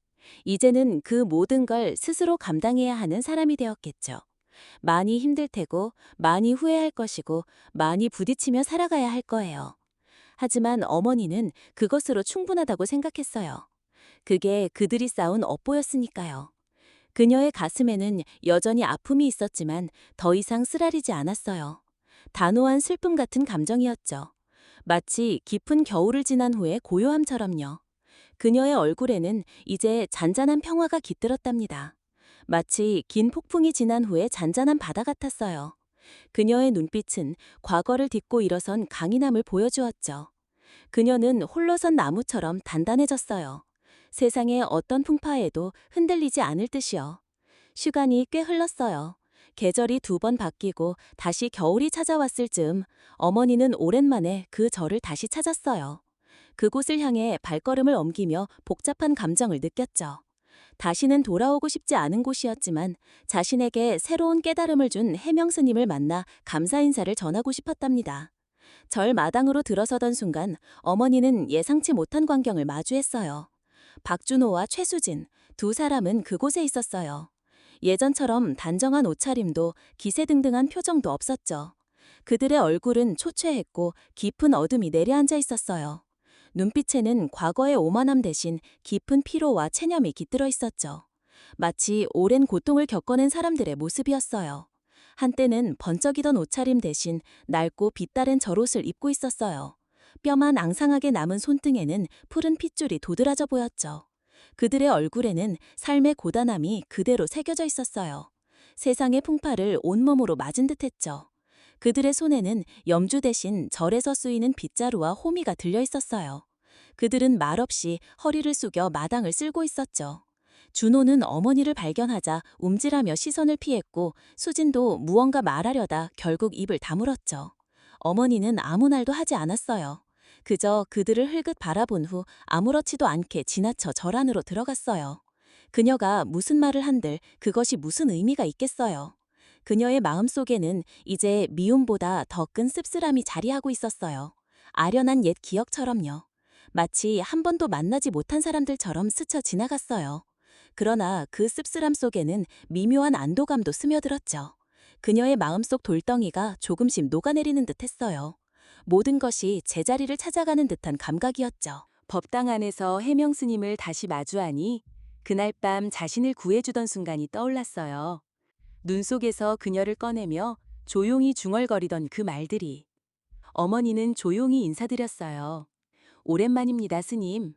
이제는 그 모든 걸 스스로 감당해야 하는 사람이 되었겠죠. 많이 힘들 테고, 많이 후회할 것이고, 많이 부딪히며 살아가야 할 거예요. 하지만 어머니는 그것으로 충분하다고 생각했어요. 그게 그들이 쌓은 업보였으니까요. 그녀의 가슴에는 여전히 아픔이 있었지만 더 이상 쓰라리지 않았어요. 단호한 슬픔 같은 감정이었죠. 마치 깊은 겨울을 지난 후의 고요함처럼요. 그녀의 얼굴에는 이제 잔잔한 평화가 깃들었답니다. 마치 긴 폭풍이 지난 후에 잔잔한 바다 같았어요. 그녀의 눈빛은 과거를 딛고 일어선 강인함을 보여주었죠. 그녀는 홀로선 나무처럼 단단해졌어요. 세상의 어떤 풍파에도 흔들리지 않을 듯이요. 시간이 꽤 흘렀어요. 계절이 2번 바뀌고 다시 겨울이 찾아왔을 즈음 어머니는 오랜만에 그 절을 다시 찾았어요. 그곳을 향해 발걸음을 옮기며 복잡한 감정을 느꼈죠. 다시는 돌아오고 싶지 않은 곳이었지만 자신에게 새로운 깨달음을 준 해명스님을 만나 감사 인사를 전하고 싶었답니다. 절 마당으로 들어서던 순간 어머니는 예상치 못한 광경을 마주했어요. 박준호와 최수진, 2사람은 그곳에 있었어요. 예전처럼 단정한 옷차림도 기세등등한 표정도 없었죠. 그들의 얼굴은 초췌했고 깊은 어둠이 내려앉아 있었어요. 눈빛에는 과거의 오만함 대신 깊은 피로와 체념이 깃들어 있었죠. 마치 오랜 고통을 겪어낸 사람들의 모습이었어요. 한때는 번쩍이던 옷차림 대신 낡고 빛다른 절옷을 입고 있었어요. 뼈만 앙상하게 남은 손등에는 푸른 핏줄이 도드라져 보였죠. 그들의 얼굴에는 삶의 고단함이 그대로 새겨져 있었어요. 세상의 풍파를 온몸으로 맞은 듯했죠. 그들의 손에는 염주 대신 절에서 쓰이는 빗자루와 호미가 들려 있었어요. 그들은 말없이 허리를 숙여 마당을 쓸고 있었죠. 준호는 어머니를 발견하자 움찔하며 시선을 피했고 수진도 무언가 말하려다 결국 입을 다물었죠. 어머니는 아무 말도 하지 않았어요. 그저 그들을 흘끗 바라본 후 아무렇지도 않게 지나쳐 절 안으로 들어갔어요. 그녀가 무슨 말을 한들 그것이 무슨 의미가 있겠어요. 그녀의 마음속에는 이제 미움보다 더 큰 씁쓸함이 자리하고 있었어요. 아련한 옛 기억처럼요. 마치 한 번도 만나지 못한 사람들처럼 스쳐 지나갔어요. 그러나 그 씁쓸함 속에는 미묘한 안도감도 스며들었죠. 그녀의 마음속 돌덩이가 조금씩 녹아내리는 듯했어요. 모든 것이 제자리를 찾아가는 듯한 감각이었죠. 법당 안에서 해명 스님을 다시 마주하니 그날 밤 자신을 구해주던 순간이 떠올랐어요. 눈 속에서 그녀를 꺼내며 조용히 중얼거리던 그 말들이. 어머니는 조용히 인사드렸어요. 오랜만입니다, 스님.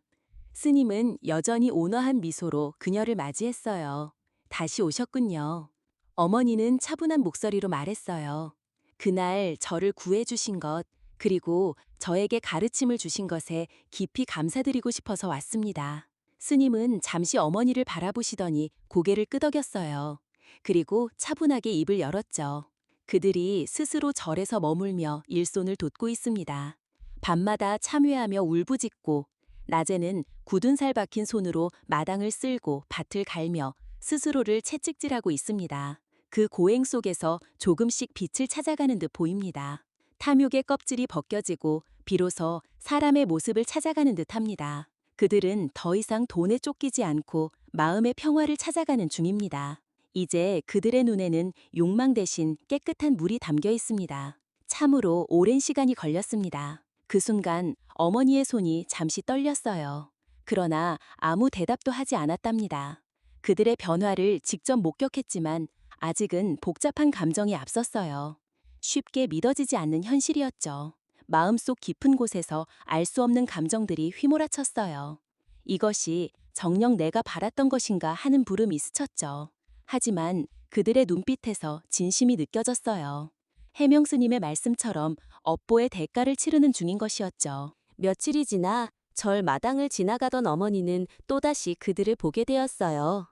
스님은 여전히 온화한 미소로 그녀를 맞이했어요. 다시 오셨군요. 어머니는 차분한 목소리로 말했어요. 그날 저를 구해주신 것, 그리고 저에게 가르침을 주신 것에 깊이 감사드리고 싶어서 왔습니다. 스님은 잠시 어머니를 바라보시더니 고개를 끄덕였어요. 그리고 차분하게 입을 열었죠. 그들이 스스로 절에서 머물며 일손을 돕고 있습니다. 밤마다 참회하며 울부짖고 낮에는 굳은 살 박힌 손으로 마당을 쓸고 밭을 갈며 스스로를 채찍질하고 있습니다. 그 고행 속에서 조금씩 빛을 찾아가는 듯 보입니다. 탐욕의 껍질이 벗겨지고 비로소 사람의 모습을 찾아가는 듯합니다. 그들은 더 이상 돈에 쫓기지 않고 마음의 평화를 찾아가는 중입니다. 이제 그들의 눈에는 욕망 대신 깨끗한 물이 담겨 있습니다. 참으로 오랜 시간이 걸렸습니다. 그 순간 어머니의 손이 잠시 떨렸어요. 그러나 아무 대답도 하지 않았답니다. 그들의 변화를 직접 목격했지만 아직은 복잡한 감정이 앞섰어요. 쉽게 믿어지지 않는 현실이었죠. 마음속 깊은 곳에서 알 수 없는 감정들이 휘몰아쳤어요. 이것이 정녕 내가 바랐던 것인가 하는 부름이 스쳤죠. 하지만 그들의 눈빛에서 진심이 느껴졌어요. 해명 스님의 말씀처럼 업보의 대가를 치르는 중인 것이었죠. 며칠이 지나 절 마당을 지나가던 어머니는 또다시 그들을 보게 되었어요.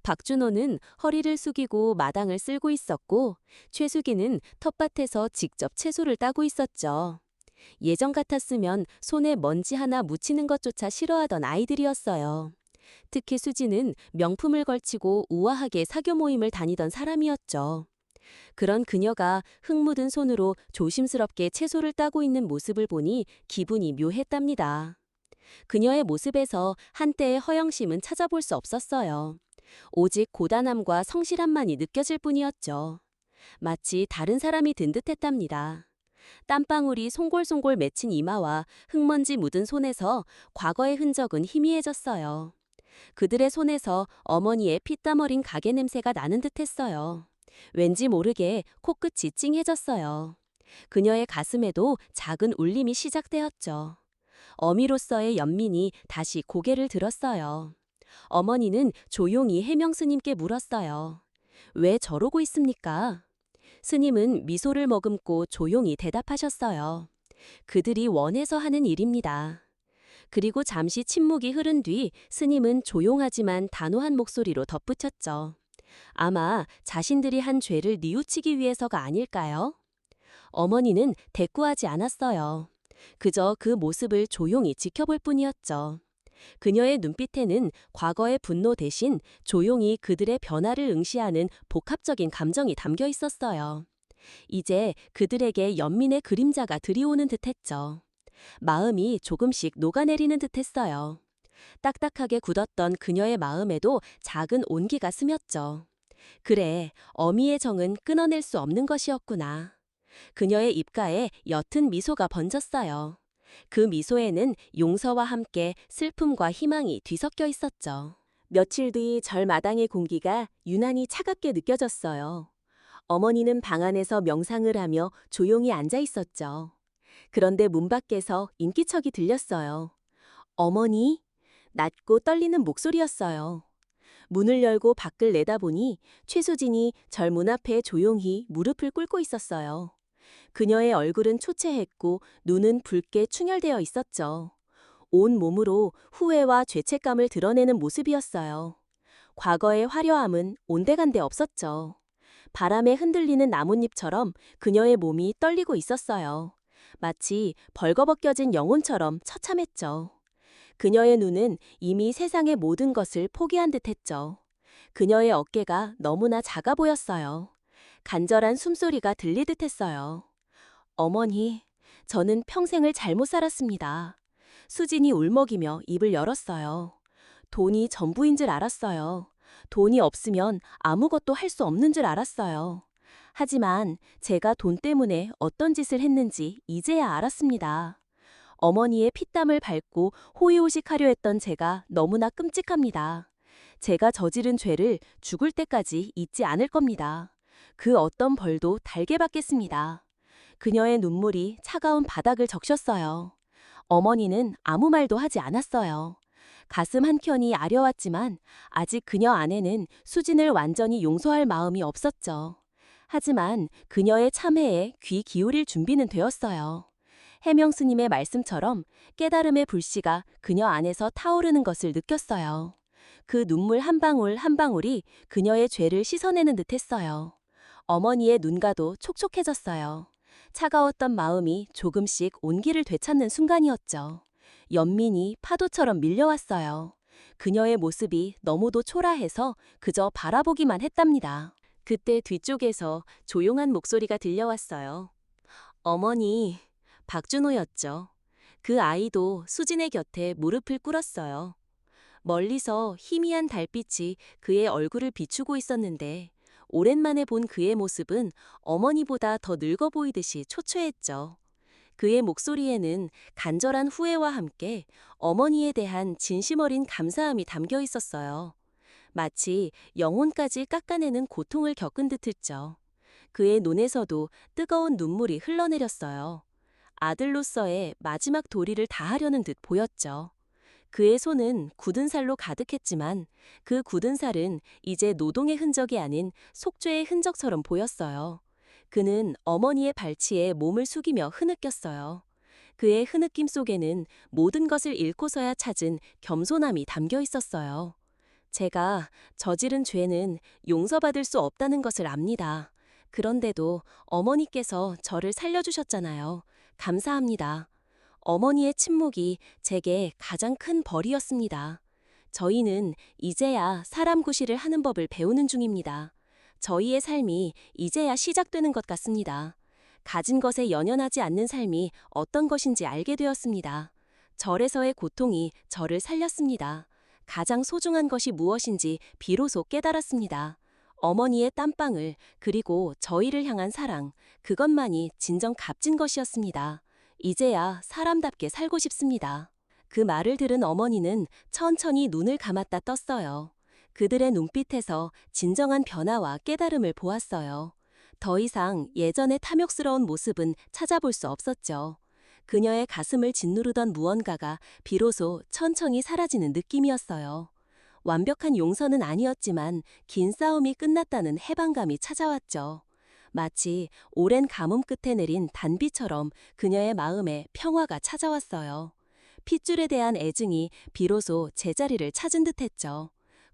박준호는 허리를 숙이고 마당을 쓸고 있었고 최수기는 텃밭에서 직접 채소를 따고 있었죠. 예전 같았으면 손에 먼지 하나 묻히는 것조차 싫어하던 아이들이었어요. 특히 수지는 명품을 걸치고 우아하게 사교 모임을 다니던 사람이었죠. 그런 그녀가 흙 묻은 손으로 조심스럽게 채소를 따고 있는 모습을 보니 기분이 묘했답니다. 그녀의 모습에서 한때의 허영심은 찾아볼 수 없었어요. 오직 고단함과 성실함만이 느껴질 뿐이었죠. 마치 다른 사람이 든 듯했답니다. 땀방울이 송골송골 맺힌 이마와 흙먼지 묻은 손에서 과거의 흔적은 희미해졌어요. 그들의 손에서 어머니의 피땀 어린 가게 냄새가 나는 듯했어요. 왠지 모르게 코끝이 찡해졌어요. 그녀의 가슴에도 작은 울림이 시작되었죠. 어미로서의 연민이 다시 고개를 들었어요. 어머니는 조용히 해명 스님께 물었어요. 왜 저러고 있습니까? 스님은 미소를 머금고 조용히 대답하셨어요. 그들이 원해서 하는 일입니다. 그리고 잠시 침묵이 흐른 뒤 스님은 조용하지만 단호한 목소리로 덧붙였죠. 아마 자신들이 한 죄를 뉘우치기 위해서가 아닐까요? 어머니는 대꾸하지 않았어요. 그저 그 모습을 조용히 지켜볼 뿐이었죠. 그녀의 눈빛에는 과거의 분노 대신 조용히 그들의 변화를 응시하는 복합적인 감정이 담겨 있었어요. 이제 그들에게 연민의 그림자가 드리오는 듯했죠. 마음이 조금씩 녹아내리는 듯했어요. 딱딱하게 굳었던 그녀의 마음에도 작은 온기가 스몄죠. 그래, 어미의 정은 끊어낼 수 없는 것이었구나. 그녀의 입가에 옅은 미소가 번졌어요. 그 미소에는 용서와 함께 슬픔과 희망이 뒤섞여 있었죠. 며칠 뒤 절마당의 공기가 유난히 차갑게 느껴졌어요. 어머니는 방 안에서 명상을 하며 조용히 앉아 있었죠. 그런데 문 밖에서 인기척이 들렸어요. 어머니? 낮고 떨리는 목소리였어요. 문을 열고 밖을 내다보니 최수진이 절 문 앞에 조용히 무릎을 꿇고 있었어요. 그녀의 얼굴은 초췌했고 눈은 붉게 충혈되어 있었죠. 온 몸으로 후회와 죄책감을 드러내는 모습이었어요. 과거의 화려함은 온데간데 없었죠. 바람에 흔들리는 나뭇잎처럼 그녀의 몸이 떨리고 있었어요. 마치 벌거벗겨진 영혼처럼 처참했죠. 그녀의 눈은 이미 세상의 모든 것을 포기한 듯했죠. 그녀의 어깨가 너무나 작아 보였어요. 간절한 숨소리가 들리듯 했어요. 어머니, 저는 평생을 잘못 살았습니다. 수진이 울먹이며 입을 열었어요. 돈이 전부인 줄 알았어요. 돈이 없으면 아무것도 할 수 없는 줄 알았어요. 하지만 제가 돈 때문에 어떤 짓을 했는지 이제야 알았습니다. 어머니의 피땀을 밟고 호의호식하려 했던 제가 너무나 끔찍합니다. 제가 저지른 죄를 죽을 때까지 잊지 않을 겁니다. 그 어떤 벌도 달게 받겠습니다. 그녀의 눈물이 차가운 바닥을 적셨어요. 어머니는 아무 말도 하지 않았어요. 가슴 한켠이 아려왔지만 아직 그녀 안에는 수진을 완전히 용서할 마음이 없었죠. 하지만 그녀의 참회에 귀 기울일 준비는 되었어요. 해명 스님의 말씀처럼 깨달음의 불씨가 그녀 안에서 타오르는 것을 느꼈어요. 그 눈물 한 방울 한 방울이 그녀의 죄를 씻어내는 듯했어요. 어머니의 눈가도 촉촉해졌어요. 차가웠던 마음이 조금씩 온기를 되찾는 순간이었죠. 연민이 파도처럼 밀려왔어요. 그녀의 모습이 너무도 초라해서 그저 바라보기만 했답니다. 그때 뒤쪽에서 조용한 목소리가 들려왔어요. 어머니, 박준호였죠. 그 아이도 수진의 곁에 무릎을 꿇었어요. 멀리서 희미한 달빛이 그의 얼굴을 비추고 있었는데 오랜만에 본 그의 모습은 어머니보다 더 늙어 보이듯이 초췌했죠. 그의 목소리에는 간절한 후회와 함께 어머니에 대한 진심 어린 감사함이 담겨 있었어요. 마치 영혼까지 깎아내는 고통을 겪은 듯했죠. 그의 눈에서도 뜨거운 눈물이 흘러내렸어요. 아들로서의 마지막 도리를 다하려는 듯 보였죠. 그의 손은 굳은 살로 가득했지만 그 굳은 살은 이제 노동의 흔적이 아닌 속죄의 흔적처럼 보였어요. 그는 어머니의 발치에 몸을 숙이며 흐느꼈어요. 그의 흐느낌 속에는 모든 것을 잃고서야 찾은 겸손함이 담겨 있었어요. 제가 저지른 죄는 용서받을 수 없다는 것을 압니다. 그런데도 어머니께서 저를 살려주셨잖아요. 감사합니다. 어머니의 침묵이 제게 가장 큰 벌이었습니다. 저희는 이제야 사람 구실을 하는 법을 배우는 중입니다. 저희의 삶이 이제야 시작되는 것 같습니다. 가진 것에 연연하지 않는 삶이 어떤 것인지 알게 되었습니다. 절에서의 고통이 저를 살렸습니다. 가장 소중한 것이 무엇인지 비로소 깨달았습니다. 어머니의 땀방울, 그리고 저희를 향한 사랑, 그것만이 진정 값진 것이었습니다. 이제야 사람답게 살고 싶습니다. 그 말을 들은 어머니는 천천히 눈을 감았다 떴어요. 그들의 눈빛에서 진정한 변화와 깨달음을 보았어요. 더 이상 예전의 탐욕스러운 모습은 찾아볼 수 없었죠. 그녀의 가슴을 짓누르던 무언가가 비로소 천천히 사라지는 느낌이었어요. 완벽한 용서는 아니었지만 긴 싸움이 끝났다는 해방감이 찾아왔죠. 마치 오랜 가뭄 끝에 내린 단비처럼 그녀의 마음에 평화가 찾아왔어요. 핏줄에 대한 애증이 비로소 제자리를 찾은 듯했죠.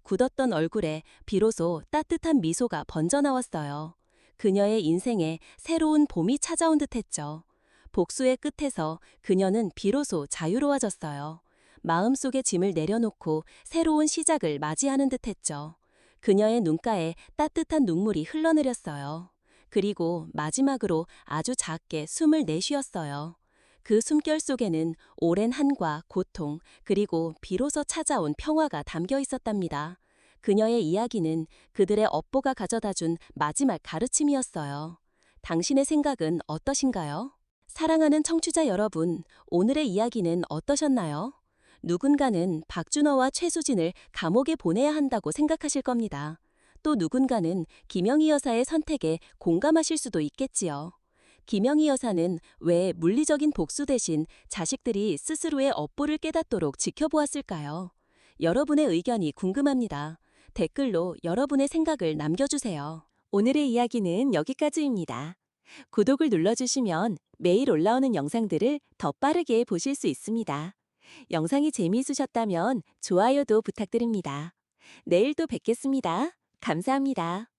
굳었던 얼굴에 비로소 따뜻한 미소가 번져나왔어요. 그녀의 인생에 새로운 봄이 찾아온 듯했죠. 복수의 끝에서 그녀는 비로소 자유로워졌어요. 마음속의 짐을 내려놓고 새로운 시작을 맞이하는 듯했죠. 그녀의 눈가에 따뜻한 눈물이 흘러내렸어요. 그리고 마지막으로 아주 작게 숨을 내쉬었어요. 그 숨결 속에는 오랜 한과 고통, 그리고 비로소 찾아온 평화가 담겨 있었답니다. 그녀의 이야기는 그들의 업보가 가져다준 마지막 가르침이었어요. 당신의 생각은 어떠신가요? 사랑하는 청취자 여러분, 오늘의 이야기는 어떠셨나요? 누군가는 박준호와 최수진을 감옥에 보내야 한다고 생각하실 겁니다. 또 누군가는 김영희 여사의 선택에 공감하실 수도 있겠지요. 김영희 여사는 왜 물리적인 복수 대신 자식들이 스스로의 업보를 깨닫도록 지켜보았을까요? 여러분의 의견이 궁금합니다. 댓글로 여러분의 생각을 남겨주세요. 오늘의 이야기는 여기까지입니다. 구독을 눌러주시면 매일 올라오는 영상들을 더 빠르게 보실 수 있습니다. 영상이 재미있으셨다면 좋아요도 부탁드립니다. 내일 또 뵙겠습니다. 감사합니다.